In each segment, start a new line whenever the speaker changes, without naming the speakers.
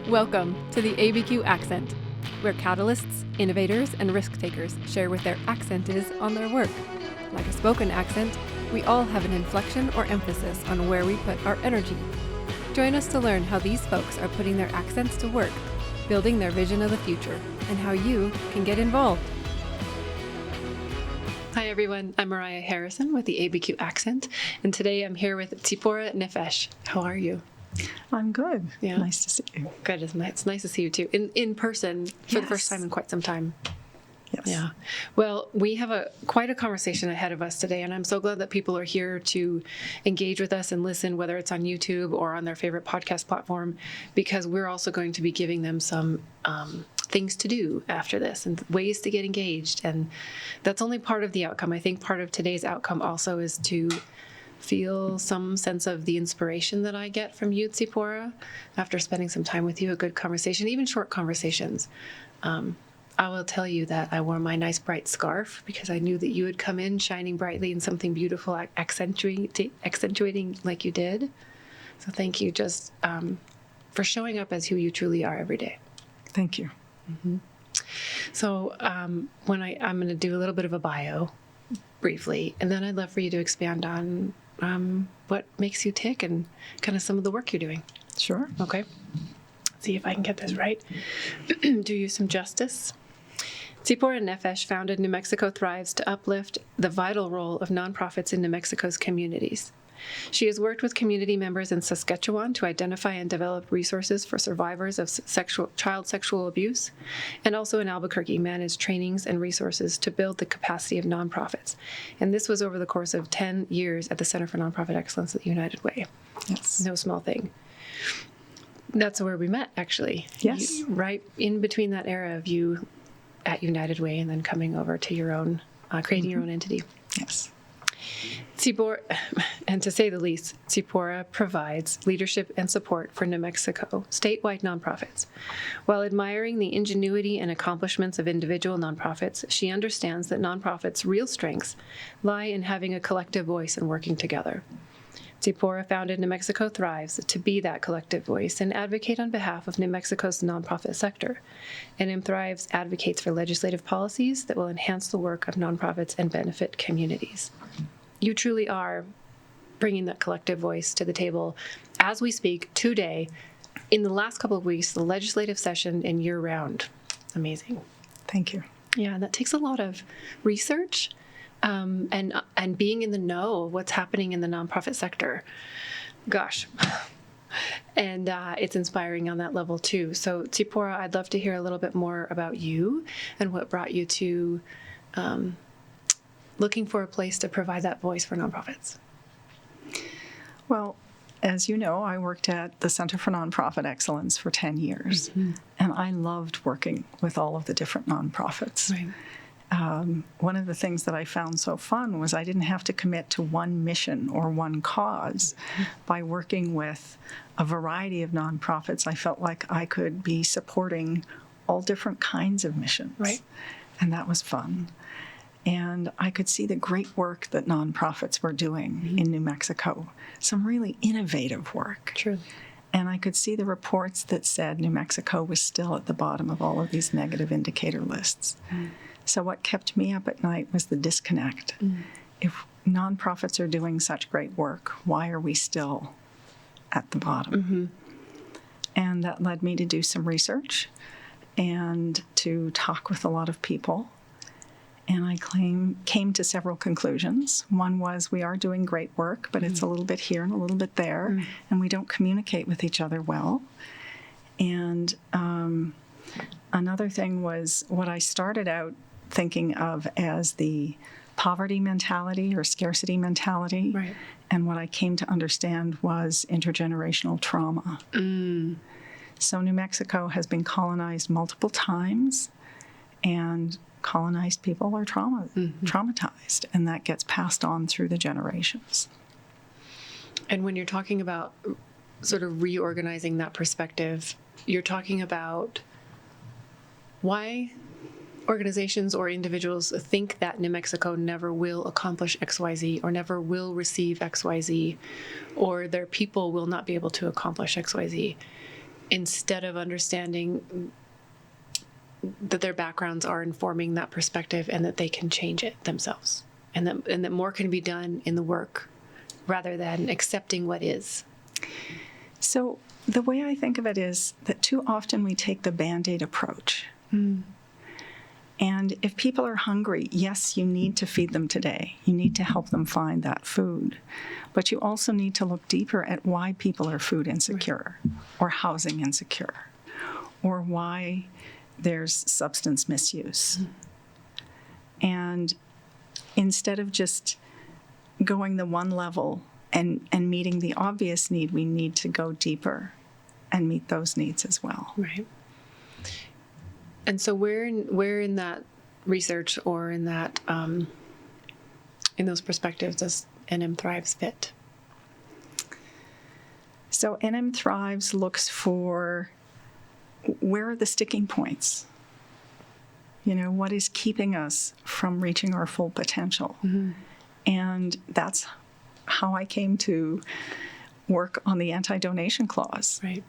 Welcome to the ABQ Accent, where catalysts, innovators, and risk takers share what their accent is on their work. Like a spoken accent, we all have an inflection or emphasis on where we put our energy. Join us to learn how these folks are putting their accents to work, building their vision of the future, and how you can get involved. Hi everyone, I'm Mariah Harrison with the ABQ Accent, and today I'm here with Tsiporah Nephesh. How are you?
I'm good.
Yeah.
Nice to see you.
Good. It's nice to see you too, in person for the first time in quite some time.
Yes.
Yeah. Well, we have quite a conversation ahead of us today, and I'm so glad that people are here to engage with us and listen, whether it's on YouTube or on their favorite podcast platform, because we're also going to be giving them some things to do after this and ways to get engaged. And that's only part of the outcome. I think part of today's outcome also is to feel some sense of the inspiration that I get from you, Tsiporah, after spending some time with you, a good conversation, even short conversations. I will tell you that I wore my nice bright scarf because I knew that you would come in shining brightly in something beautiful, accentuating like you did. So thank you just for showing up as who you truly are every day.
Thank you.
Mm-hmm. So when I'm going to do a little bit of a bio briefly, and then I'd love for you to expand on what makes you tick and kind of some of the work you're doing.
Sure.
Okay. Let's see if I can get this right. Do you some justice. Tsiporah Nephesh founded New Mexico Thrives to uplift the vital role of nonprofits in New Mexico's communities. She has worked with community members in Saskatchewan to identify and develop resources for survivors of child sexual abuse, and also in Albuquerque managed trainings and resources to build the capacity of nonprofits. And this was over the course of 10 years at the Center for Nonprofit Excellence at United Way.
Yes.
No small thing. That's where we met, actually.
Yes.
Right in between that era of you at United Way and then coming over to your own, creating your own entity.
Yes.
Tsiporah, and to say the least, Tsiporah provides leadership and support for New Mexico statewide nonprofits. While admiring the ingenuity and accomplishments of individual nonprofits, she understands that nonprofits' real strengths lie in having a collective voice and working together. Tsiporah founded New Mexico Thrives to be that collective voice and advocate on behalf of New Mexico's nonprofit sector. And Thrives advocates for legislative policies that will enhance the work of nonprofits and benefit communities. You truly are bringing that collective voice to the table as we speak today. In the last couple of weeks, the legislative session and year-round. Amazing.
Thank you.
Yeah, that takes a lot of research and being in the know of what's happening in the nonprofit sector. Gosh. And it's inspiring on that level too. So Tsiporah, I'd love to hear a little bit more about you and what brought you to looking for a place to provide that voice for nonprofits.
Well, as you know, I worked at the Center for Nonprofit Excellence for 10 years, and I loved working with all of the different nonprofits.
Right.
One of the things that I found so fun was I didn't have to commit to one mission or one cause. By working with a variety of nonprofits, I felt like I could be supporting all different kinds of missions.
Right.
And that was fun. And I could see the great work that nonprofits were doing in New Mexico, some really innovative work.
True.
And I could see the reports that said New Mexico was still at the bottom of all of these negative indicator lists. So what kept me up at night was the disconnect. If nonprofits are doing such great work, why are we still at the bottom? And that led me to do some research and to talk with a lot of people. And I came to several conclusions. One was we are doing great work, but it's a little bit here and a little bit there, and we don't communicate with each other well. And another thing was what I started out thinking of as the poverty mentality or scarcity mentality.
Right.
And what I came to understand was intergenerational trauma. So New Mexico has been colonized multiple times, and colonized people are traumatized, and that gets passed on through the generations.
And when you're talking about sort of reorganizing that perspective, you're talking about why organizations or individuals think that New Mexico never will accomplish XYZ or never will receive XYZ, or their people will not be able to accomplish XYZ. instead of understanding that their backgrounds are informing that perspective and that they can change it themselves, and that more can be done in the work rather than accepting what is.
So the way I think of it is that too often we take the Band-Aid approach. And if people are hungry, yes, you need to feed them today. You need to help them find that food. But you also need to look deeper at why people are food insecure or housing insecure, or why there's substance misuse. And instead of just going the one level and meeting the obvious need, we need to go deeper and meet those needs as well.
Right. And so where in that research or in that in those perspectives does NM Thrives fit?
So NM Thrives looks for where are the sticking points? You know, what is keeping us from reaching our full potential? And that's how I came to work on the anti-donation clause.
Right.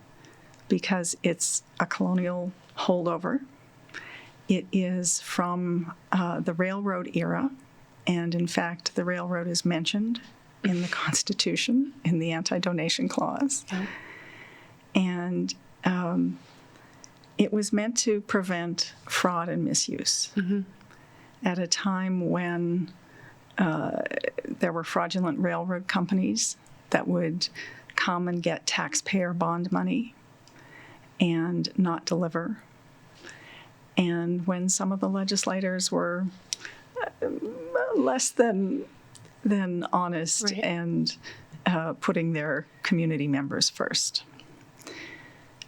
Because it's a colonial holdover. It is from the railroad era, and in fact, the railroad is mentioned in the Constitution in the anti-donation clause.
Yeah.
And it was meant to prevent fraud and misuse at a time when there were fraudulent railroad companies that would come and get taxpayer bond money and not deliver. And when some of the legislators were less than honest
Right.
and putting their community members first.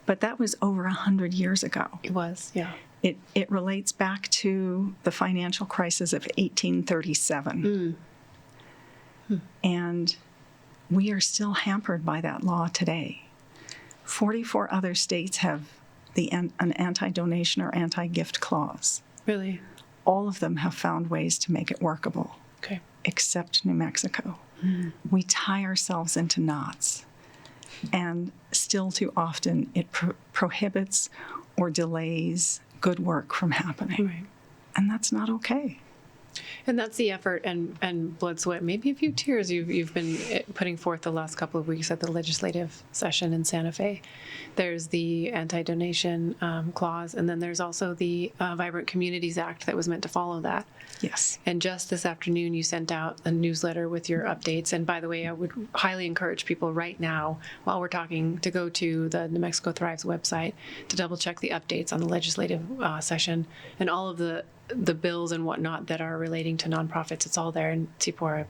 But that was over 100 years ago.
It was, yeah.
It relates back to the financial crisis of 1837. And we are still hampered by that law today. 44 other states have an anti-donation or anti-gift clause.
Really?
All of them have found ways to make it workable,
Okay.
except New Mexico. We tie ourselves into knots, and still too often it prohibits or delays good work from happening.
Right.
And that's not okay.
And that's the effort and blood, sweat, maybe a few tears you've been putting forth the last couple of weeks at the legislative session in Santa Fe. There's the anti-donation clause, and then there's also the Vibrant Communities Act that was meant to follow that.
Yes.
And just this afternoon, you sent out a newsletter with your updates. And by the way, I would highly encourage people right now, while we're talking, to go to the New Mexico Thrives website to double check the updates on the legislative session and all of the bills and whatnot that are relating to nonprofits. It's all there in Tsiporah.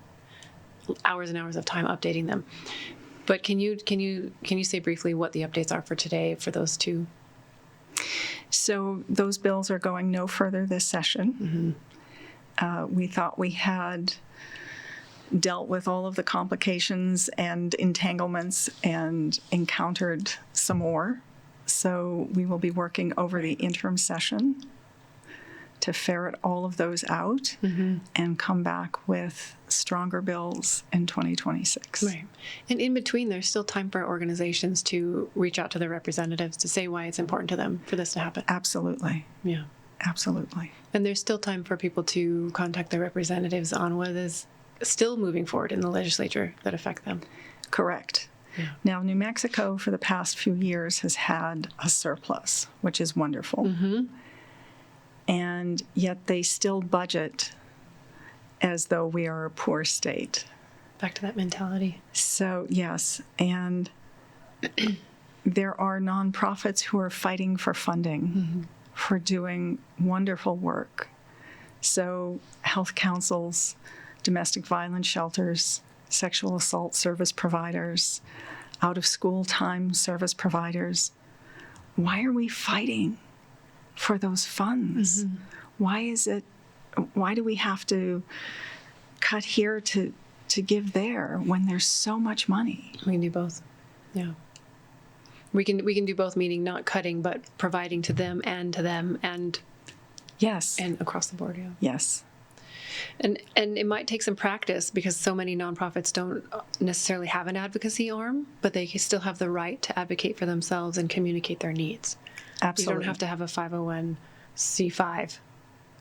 Hours and hours of time updating them. But can you say briefly what the updates are for today for those two?
So those bills are going no further this session. We thought we had dealt with all of the complications and entanglements and encountered some more. So we will be working over the interim session to ferret all of those out and come back with stronger bills in 2026.
Right. And in between, there's still time for organizations to reach out to their representatives to say why it's important to them for this to happen.
Absolutely.
Yeah.
Absolutely.
And there's still time for people to contact their representatives on what is still moving forward in the legislature that affect them.
Correct.
Yeah.
Now, New Mexico for the past few years has had a surplus, which is wonderful. And yet they still budget as though we are a poor state.
Back to that mentality.
So, yes, and there are nonprofits who are fighting for funding for doing wonderful work. So, health councils, domestic violence shelters, sexual assault service providers, out-of-school time service providers. Why are we fighting for those funds? Why do we have to cut here to give there when there's so much money?
We can do both. Yeah. We can do both, meaning not cutting, but providing to them and
Yes.
and across the board. Yeah.
Yes.
And it might take some practice because so many nonprofits don't necessarily have an advocacy arm, but they still have the right to advocate for themselves and communicate their needs.
Absolutely.
You don't have to have a 501c5,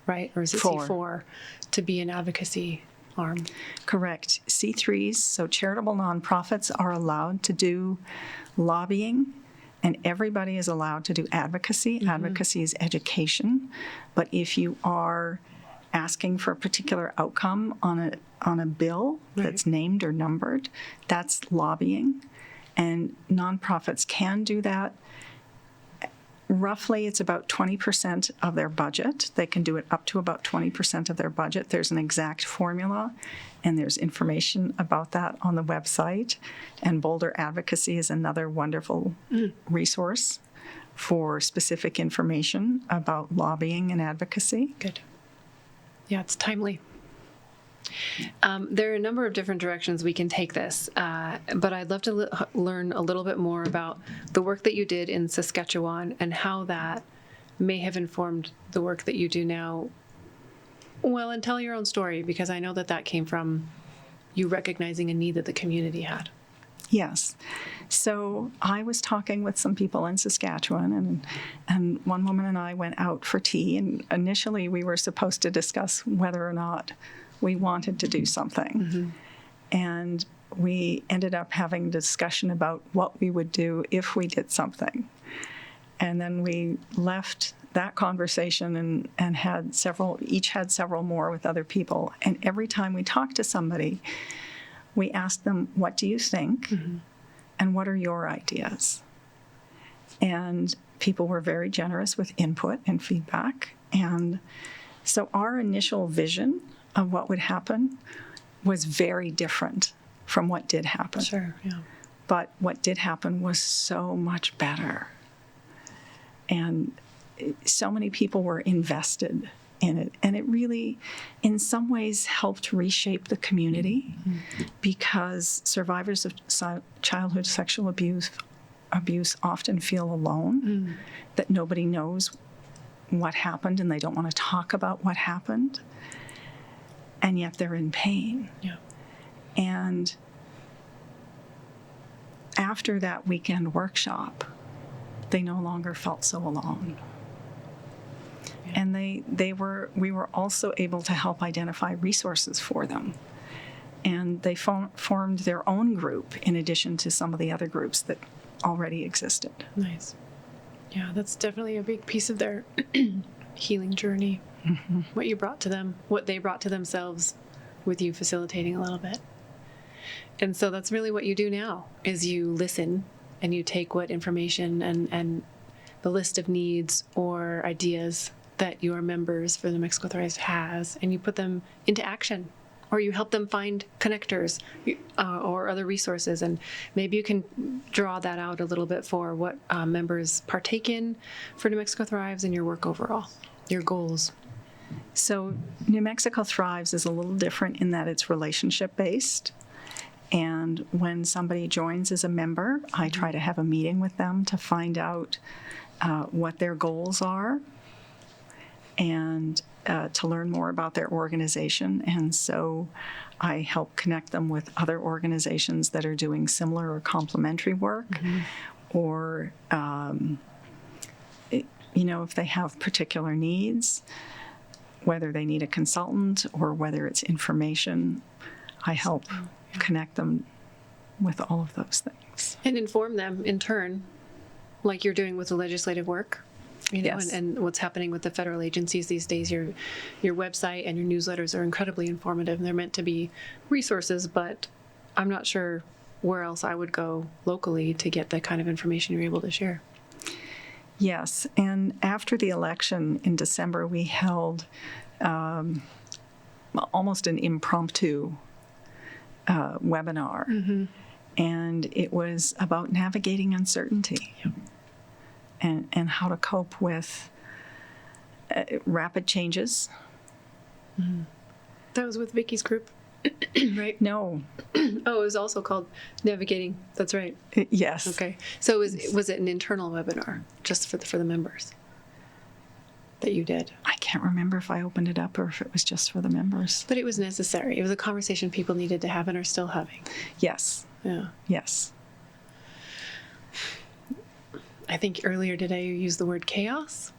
right? Or is it
Four.
C4 to be an advocacy arm?
Correct. C3s, so charitable nonprofits, are allowed to do lobbying, and everybody is allowed to do advocacy. Advocacy is education. But if you are asking for a particular outcome on a bill that's named or numbered, that's lobbying. And nonprofits can do that. Roughly, it's about 20% of their budget. They can do it up to about 20% of their budget. There's an exact formula, and there's information about that on the website. And Boulder Advocacy is another wonderful resource for specific information about lobbying and advocacy.
Good. Yeah, it's timely. There are a number of different directions we can take this, but I'd love to learn a little bit more about the work that you did in Saskatchewan and how that may have informed the work that you do now. Well, and tell your own story, because I know that came from you recognizing a need that the community had.
Yes. So I was talking with some people in Saskatchewan, and one woman and I went out for tea, and initially we were supposed to discuss whether or not we wanted to do something. And we ended up having a discussion about what we would do if we did something. And then we left that conversation and had each had several more with other people. And every time we talked to somebody, we asked them, what do you think? And what are your ideas? And people were very generous with input and feedback. And so our initial vision of what would happen was very different from what did happen.
Sure, yeah.
But what did happen was so much better. And so many people were invested in it. And it really, in some ways, helped reshape the community because survivors of childhood sexual abuse often feel alone, that nobody knows what happened and they don't want to talk about what happened. And yet they're in pain.
Yeah.
And after that weekend workshop, they no longer felt so alone. Yeah. And we were also able to help identify resources for them. And they formed their own group in addition to some of the other groups that already existed.
Nice. Yeah, that's definitely a big piece of their healing journey. What you brought to them, what they brought to themselves with you facilitating a little bit. And so that's really what you do now, is you listen and you take what information and the list of needs or ideas that your members for New Mexico Thrives has, and you put them into action, or you help them find connectors or other resources. And maybe you can draw that out a little bit for what members partake in for New Mexico Thrives and your work overall, your goals.
So New Mexico Thrives is a little different in that it's relationship-based. And when somebody joins as a member, I try to have a meeting with them to find out what their goals are and to learn more about their organization. And so I help connect them with other organizations that are doing similar or complementary work, or, if they have particular needs, whether they need a consultant or whether it's information, I help connect them with all of those things.
And inform them in turn, like you're doing with the legislative work,
Yes.
and what's happening with the federal agencies these days. Your website and your newsletters are incredibly informative, and they're meant to be resources, but I'm not sure where else I would go locally to get the kind of information you're able to share.
Yes, and after the election in December, we held almost an impromptu webinar, and it was about navigating uncertainty and how to cope with rapid changes.
That was with Vicky's group, right?
No.
Oh, it was also called Navigating. That's right.
Yes.
Okay. So was it an internal webinar just for the members? that you did?
I can't remember if I opened it up or if it was just for the members.
But it was necessary. It was a conversation people needed to have and are still having.
Yes.
Yeah.
Yes.
I think earlier today you used the word chaos.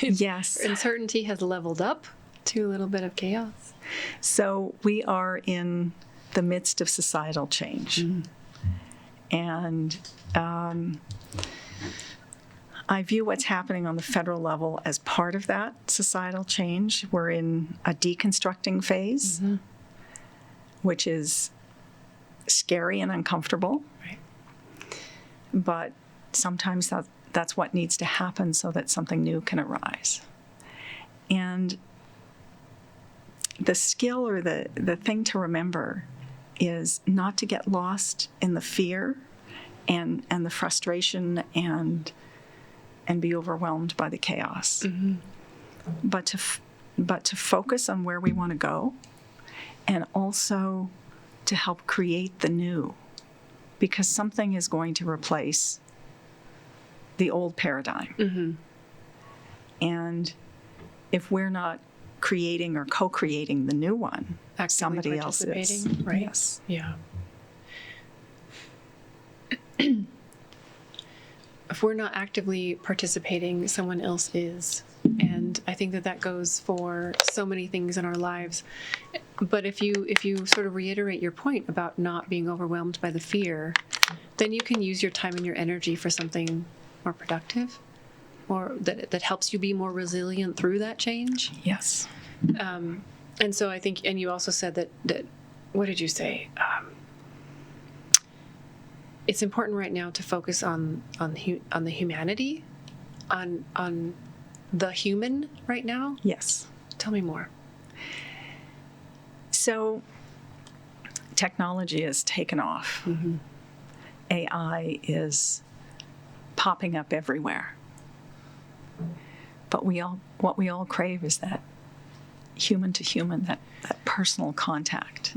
Yes.
Uncertainty has leveled up to a little bit of chaos.
So we are in the midst of societal change. And I view what's happening on the federal level as part of that societal change. We're in a deconstructing phase, which is scary and uncomfortable.
Right.
But sometimes that's what needs to happen so that something new can arise. And the skill or the thing to remember is not to get lost in the fear and the frustration and be overwhelmed by the chaos. But to focus on where we want to go, and also to help create the new, because something is going to replace the old paradigm. And if we're not creating or co-creating the new one,
Actively
somebody else is.
participating, right?
Yes.
Yeah. If we're not actively participating, someone else is. And I think that goes for so many things in our lives. But if you sort of reiterate your point about not being overwhelmed by the fear, then you can use your time and your energy for something more productive, or that helps you be more resilient through that change.
Yes.
And so I think, and you also said that what did you say? It's important right now to focus on the humanity, on the human right now.
Yes.
Tell me more.
So technology has taken off. AI is popping up everywhere. But what we all crave is that human to human, that personal contact.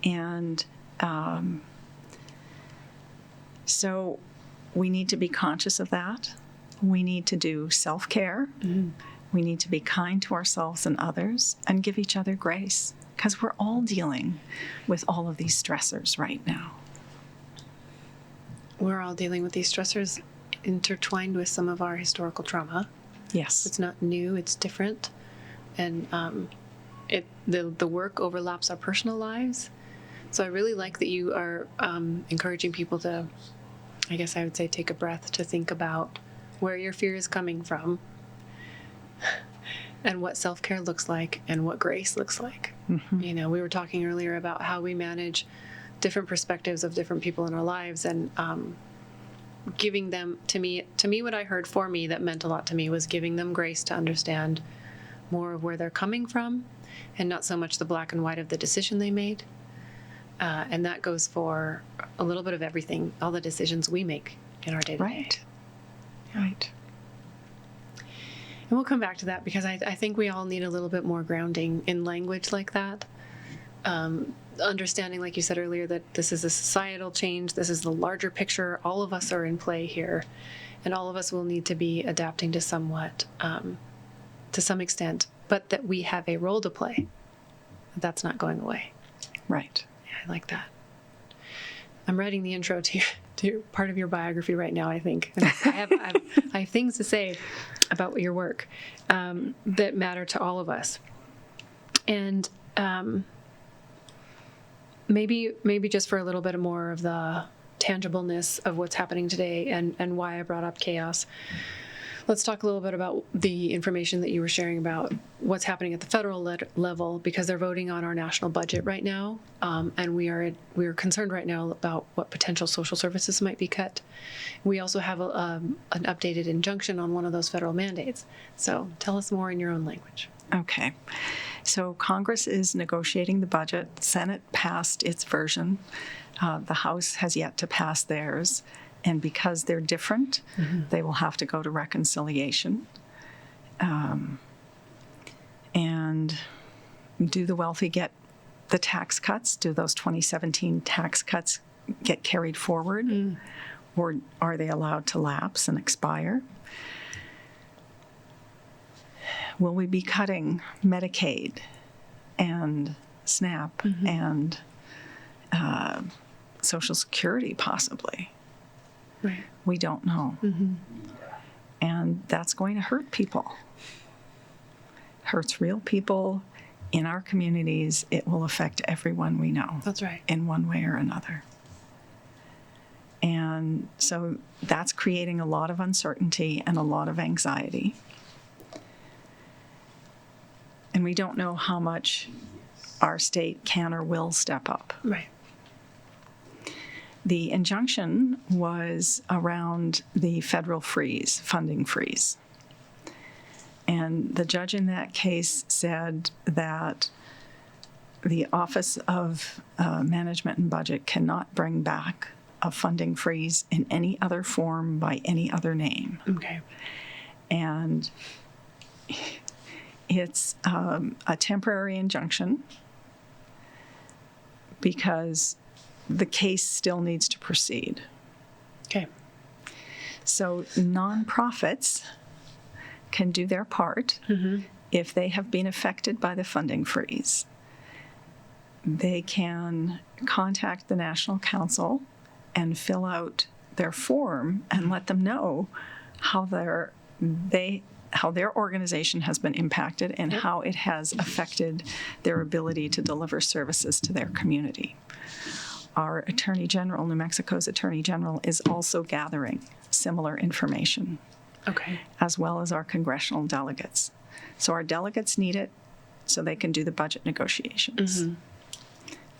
And so we need to be conscious of that. We need to do self-care. We need to be kind to ourselves and others and give each other grace, because we're all dealing with all of these stressors right now.
We're all dealing with these stressors intertwined with some of our historical trauma.
Yes.
It's not new, it's different. And the work overlaps our personal lives. So I really like that you are encouraging people to, I guess I would say, take a breath to think about where your fear is coming from and what self-care looks like and what grace looks like. You know, we were talking earlier about how we manage different perspectives of different people in our lives, and giving them, to me, what I heard for me that meant a lot to me was giving them grace to understand more of where they're coming from and not so much the black and white of the decision they made. And that goes for a little bit of everything, all the decisions we make in our day-to-day.
Right. Right.
And we'll come back to that, because I think we all need a little bit more grounding in language like that. Understanding, like you said earlier, that this is a societal change, this is the larger picture, all of us are in play here, and all of us will need to be adapting to somewhat, to some extent, but that we have a role to play. That's not going away.
Right.
Yeah, I like that. I'm writing the intro to your part of your biography right now, I think. And I have things to say about your work that matter to all of us. And maybe just for a little bit more of the tangibleness of what's happening today and why I brought up chaos, let's talk a little bit about the information that you were sharing about what's happening at the federal level, because they're voting on our national budget right now, and we are concerned right now about what potential social services might be cut. We also have an updated injunction on one of those federal mandates. So tell us more in your own language.
Okay. So Congress is negotiating the budget. Senate passed its version. The House has yet to pass theirs. And because they're different, they will have to go to reconciliation. And do the wealthy get the tax cuts? Do those 2017 tax cuts get carried forward? Or are they allowed to lapse and expire? will we be cutting Medicaid and SNAP and Social Security possibly?
Right.
We don't know. And that's going to hurt people. Hurts real people in our communities. It will affect everyone we know.
That's right.
In one way or another. And so that's creating a lot of uncertainty and a lot of anxiety. And we don't know how much our state can or will step up.
Right.
The injunction was around the federal freeze, funding freeze. And the judge in that case said that the Office of Management and Budget cannot bring back a funding freeze in any other form by any other name.
Okay.
And it's a temporary injunction because the case still needs to proceed.
Okay.
So nonprofits can do their part if they have been affected by the funding freeze. They can contact the National Council and fill out their form and let them know how their organization has been impacted and how it has affected their ability to deliver services to their community. Our Attorney General, New Mexico's Attorney General, is also gathering similar information,
Okay.
as well as our congressional delegates. So our delegates need it so they can do the budget negotiations.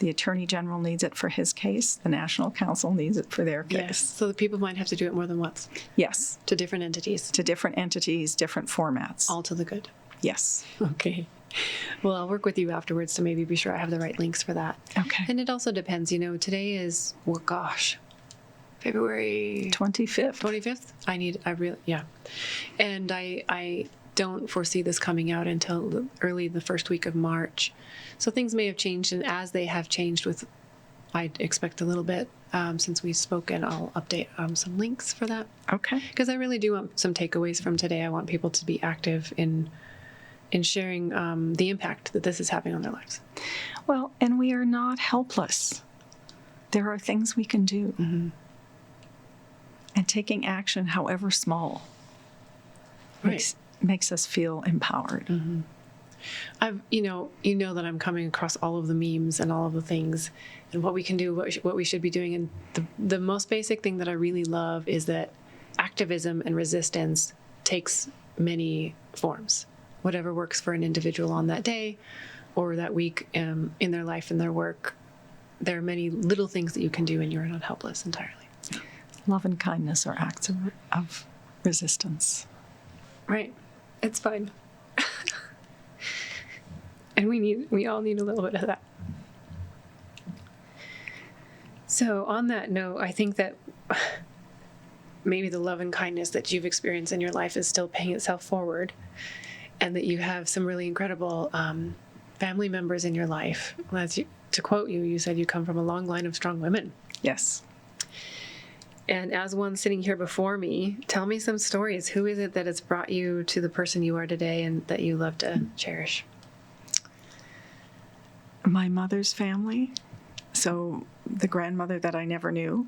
The Attorney General needs it for his case. The National Council needs it for their case.
Yes. So the people might have to do it more than once
Yes,
to different entities,
to different entities, different formats.
all to the good.
Yes.
Okay. Well, I'll work with you afterwards to maybe be sure I have the right links for that.
Okay.
And it also depends, today is, well, gosh, February
25th.
25th. Yeah. And I don't foresee this coming out until early the first week of March. So things may have changed, and as they have changed I expect a little bit since we've spoken, I'll update some links for that.
Okay.
Because I really do want some takeaways from today. I want people to be active in sharing the impact that this is having on their lives.
Well, and we are not helpless. There are things we can do. And taking action, however small, makes us feel empowered.
I've, you know that I'm coming across all of the memes and all of the things and what we can do, what we should be doing. And the most basic thing that I really love is that activism and resistance takes many forms. Whatever works for an individual on that day or that week in their life and their work, there are many little things that you can do and you're not helpless entirely.
Love and kindness are acts of resistance.
Right. It's fine. And we all need a little bit of that. So on that note, I think that maybe the love and kindness that you've experienced in your life is still paying itself forward, and that you have some really incredible family members in your life. To quote you, you said you come from a long line of strong women.
Yes.
And as one sitting here before me, tell me some stories. Who is it that has brought you to the person you are today and that you love to cherish?
My mother's family, so the grandmother that I never knew,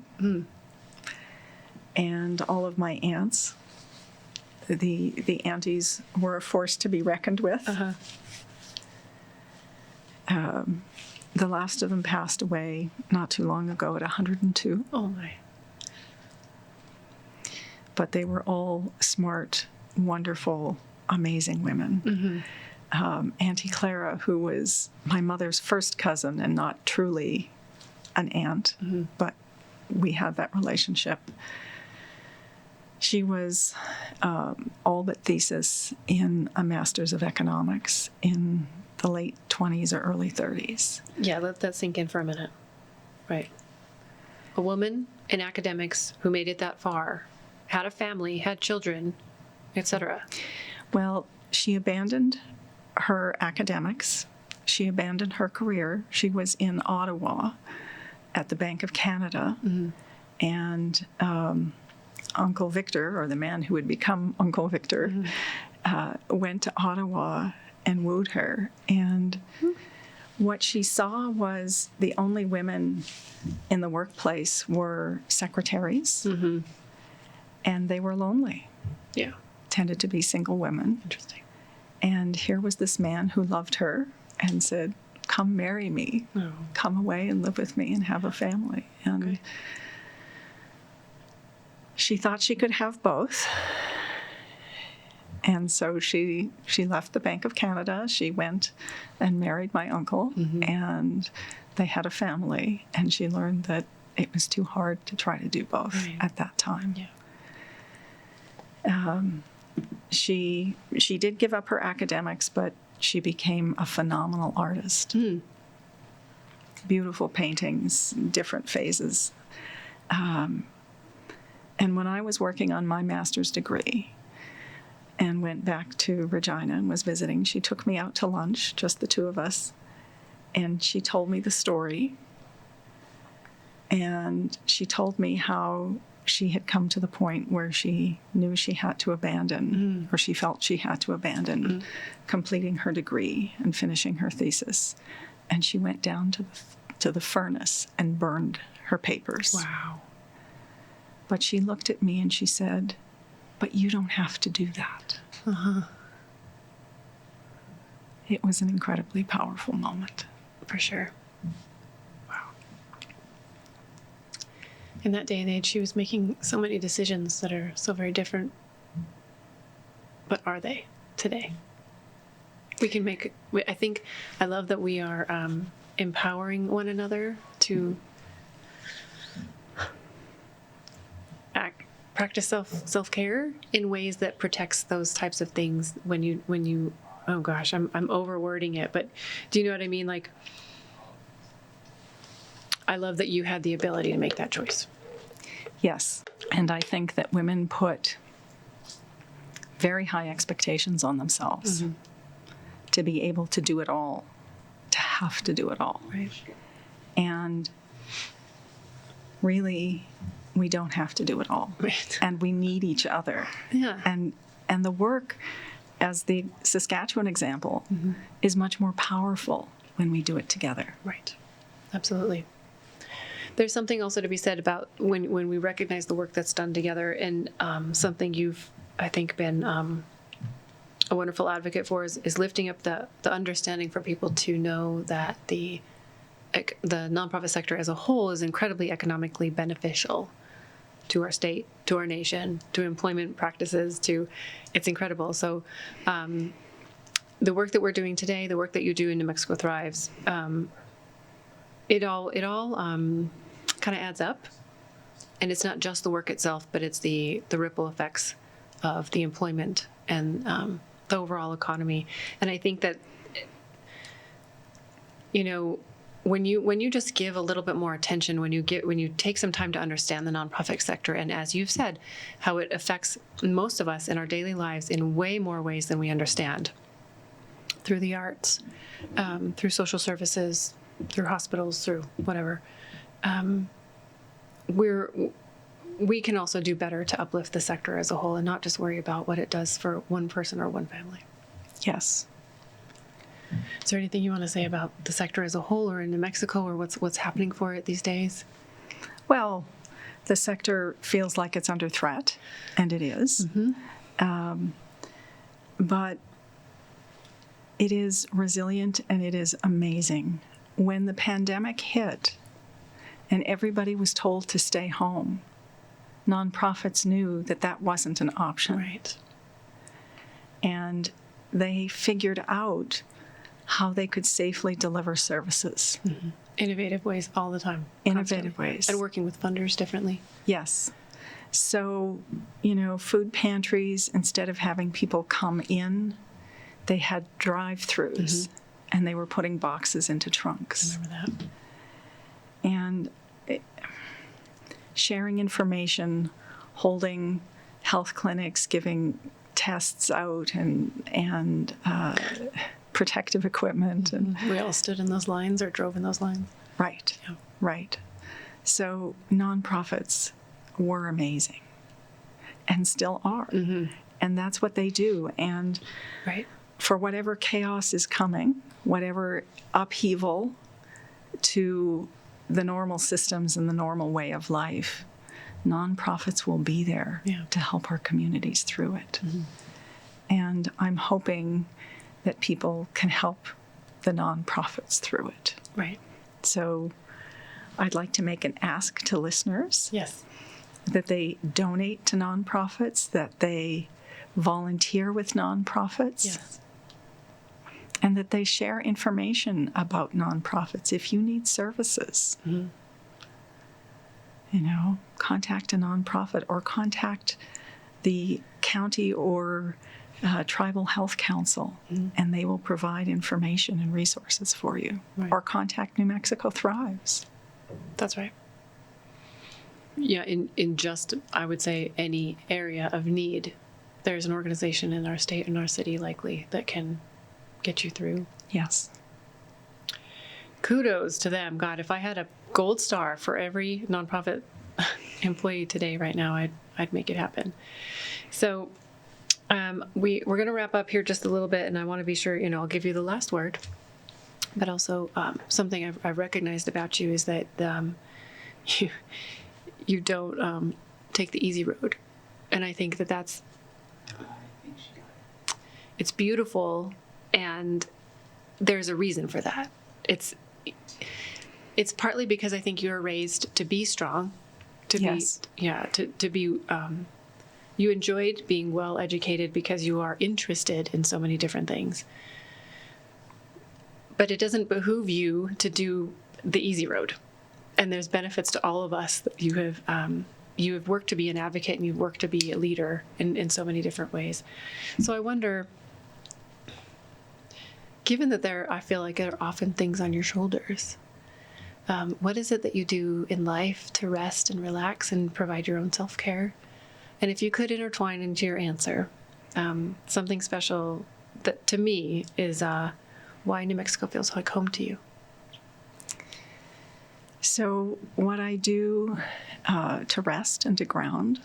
and all of my aunts. The aunties were a force to be reckoned with. The last of them passed away not too long ago at 102.
Oh, my.
But they were all smart, wonderful, amazing women. Auntie Clara, who was my mother's first cousin and not truly an aunt, but we had that relationship. She was all but thesis in a Master's of Economics in the late 20s or early 30s.
Yeah, let that sink in for a minute. Right. A woman in academics who made it that far, had a family, had children, etc.
Well, she abandoned her academics. She abandoned her career. She was in Ottawa at the Bank of Canada. And Uncle Victor, or the man who would become Uncle Victor, went to Ottawa and wooed her. And what she saw was the only women in the workplace were secretaries, and they were lonely.
Yeah.
Tended to be single women.
Interesting.
And here was this man who loved her and said, come marry me.
Oh.
Come away and live with me and have a family. And
Okay.
she thought she could have both. And so she left the Bank of Canada. She went and married my uncle, and they had a family. And she learned that it was too hard to try to do both at that time.
Yeah.
She did give up her academics, but she became a phenomenal artist. Beautiful paintings, different phases. And when I was working on my master's degree and went back to Regina and was visiting, she took me out to lunch, just the two of us, and she told me the story. And she told me how she had come to the point where she knew she had to abandon, or she felt she had to abandon completing her degree and finishing her thesis. And she went down to the furnace and burned her papers.
Wow.
But she looked at me and she said, but you don't have to do that. It was an incredibly powerful moment.
For sure. Wow. In that day and age, she was making so many decisions that are so very different. But are they today? We can make, I think, I love that we are empowering one another to practice self-care in ways that protects those types of things when you oh gosh, I'm overwording it, but do you know what I mean? Like, I love that you had the ability to make that choice.
Yes. And I think that women put very high expectations on themselves to be able to do it all, to have to do it all.
Right.
And really, we don't have to do it all.
Right.
And we need each other.
Yeah.
And the work, as the Saskatchewan example, is much more powerful when we do it together.
Right. Absolutely. There's something also to be said about when we recognize the work that's done together, and something you've, I think, been a wonderful advocate for is lifting up the understanding for people to know that the nonprofit sector as a whole is incredibly economically beneficial to our state, to our nation, to employment practices, it's incredible. So the work that we're doing today, the work that you do in New Mexico Thrives, it all kind of adds up. And it's not just the work itself, but it's the ripple effects of the employment and the overall economy. And I think that, you know, when you just give a little bit more attention, when you take some time to understand the nonprofit sector, and as you've said, how it affects most of us in our daily lives in way more ways than we understand, through the arts, through social services, through hospitals, through whatever, we can also do better to uplift the sector as a whole and not just worry about what it does for one person or one family.
Yes.
Is there anything you want to say about the sector as a whole, or in New Mexico, or what's happening for it these days?
Well, the sector feels like it's under threat, and it is. But it is resilient and it is amazing. When the pandemic hit and everybody was told to stay home, nonprofits knew that that wasn't an option.
Right.
And they figured out how they could safely deliver services.
Innovative ways all the time.
Innovative
constantly.
ways.
And working with funders differently.
Yes. So, you know, food pantries, instead of having people come in, they had drive-throughs, and they were putting boxes into trunks.
Remember that.
And sharing information, holding health clinics, giving tests out, and protective equipment. And
We all stood in those lines or drove in those lines.
right,
Yeah.
right. So nonprofits were amazing and still are. And that's what they do. And
Right.
for whatever chaos is coming, whatever upheaval to the normal systems and the normal way of life, nonprofits will be there to help our communities through it. And I'm hoping that people can help the nonprofits through it.
Right.
So I'd like to make an ask to listeners
Yes.
that they donate to nonprofits, that they volunteer with nonprofits,
Yes.
and that they share information about nonprofits. If you need services, contact a nonprofit or contact the county or tribal health council, and they will provide information and resources for you.
Right.
Or contact New Mexico Thrives.
That's right. Yeah, in just, I would say, any area of need, there's an organization in our state and our city likely that can get you through.
Yes.
Kudos to them. God, if I had a gold star for every nonprofit employee today, right now, I'd make it happen. So we're going to wrap up here just a little bit, and I want to be sure, I'll give you the last word. But also something I've recognized about you is that you don't take the easy road. And I think that's, it's beautiful, and there's a reason for that. It's partly because I think you were raised to be strong, to be, you enjoyed being well educated because you are interested in so many different things. But it doesn't behoove you to do the easy road. And there's benefits to all of us. You have worked to be an advocate, and you've worked to be a leader in so many different ways. So I wonder, given that I feel like there are often things on your shoulders, what is it that you do in life to rest and relax and provide your own self-care? And if you could intertwine into your answer something special that to me is why New Mexico feels like home to you.
So what I do to rest and to ground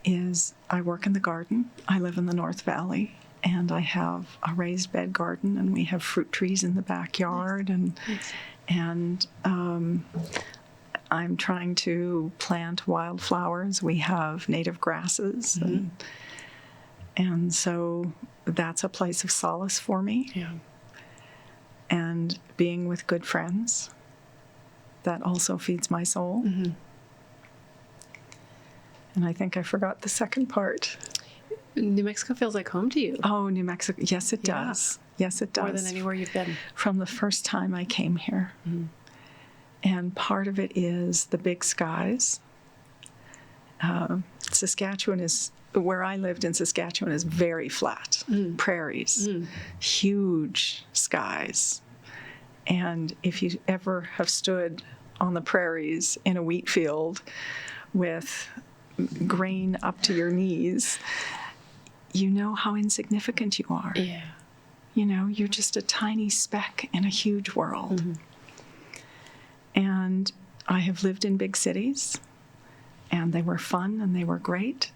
is I work in the garden. I live in the North Valley, and I have a raised bed garden, and we have fruit trees in the backyard.
Nice.
And I'm trying to plant wildflowers. We have native grasses, and so that's a place of solace for me.
Yeah.
And being with good friends, that also feeds my soul. And I think I forgot the second part.
New Mexico feels like home to you.
Oh, New Mexico. Yes, it does. Yes, it does.
More than anywhere you've been.
From the first time I came here. And part of it is the big skies. Saskatchewan is, where I lived in Saskatchewan, is very flat. Prairies, huge skies. And if you ever have stood on the prairies in a wheat field with grain up to your knees, you know how insignificant you are.
Yeah.
You're just a tiny speck in a huge world. And I have lived in big cities, and they were fun and they were great,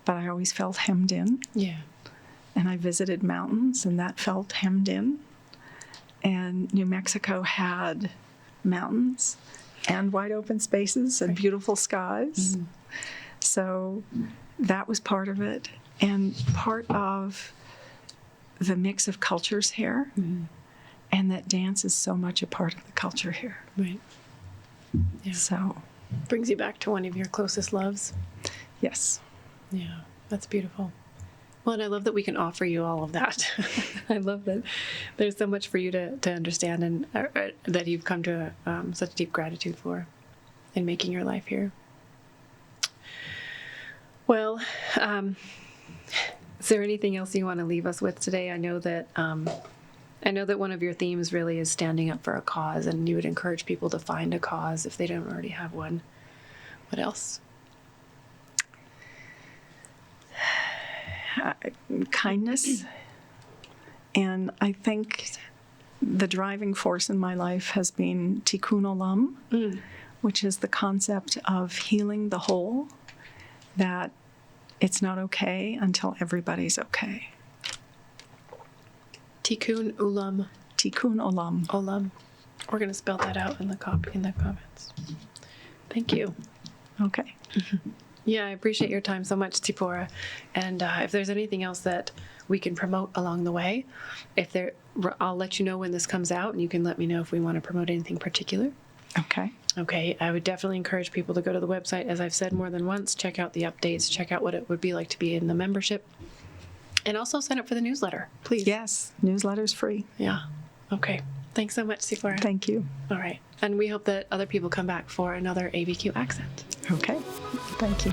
but I always felt hemmed in.
Yeah.
And I visited mountains, and that felt hemmed in. And New Mexico had mountains and wide open spaces and beautiful skies. So that was part of it. And part of the mix of cultures here, and that dance is so much a part of the culture here.
Right. Yeah.
So,
Brings you back to one of your closest loves.
yes.
Yeah, that's beautiful. Well, and I love that we can offer you all of that. I love that there's so much for you to understand, and that you've come to such deep gratitude for in making your life here. Well, is there anything else you want to leave us with today? I know that one of your themes really is standing up for a cause, and you would encourage people to find a cause if they don't already have one. What else?
Kindness. And I think the driving force in my life has been tikkun olam, which is the concept of healing the whole, that It's not okay until everybody's okay.
Tikkun Ulam.
Tikkun olam.
Olam. We're going to spell that out in the comments. Thank you.
Okay.
Yeah, I appreciate your time so much, Tsiporah. And if there's anything else that we can promote along the way, I'll let you know when this comes out, and you can let me know if we want to promote anything particular.
Okay.
Okay, I would definitely encourage people to go to the website, as I've said more than once, check out the updates, check out what it would be like to be in the membership, and also sign up for the newsletter, please.
Yes, newsletter's free.
Yeah. Okay. Thanks so much, Tsiporah.
Thank you.
All right. And we hope that other people come back for another ABQ accent.
Okay. Thank you.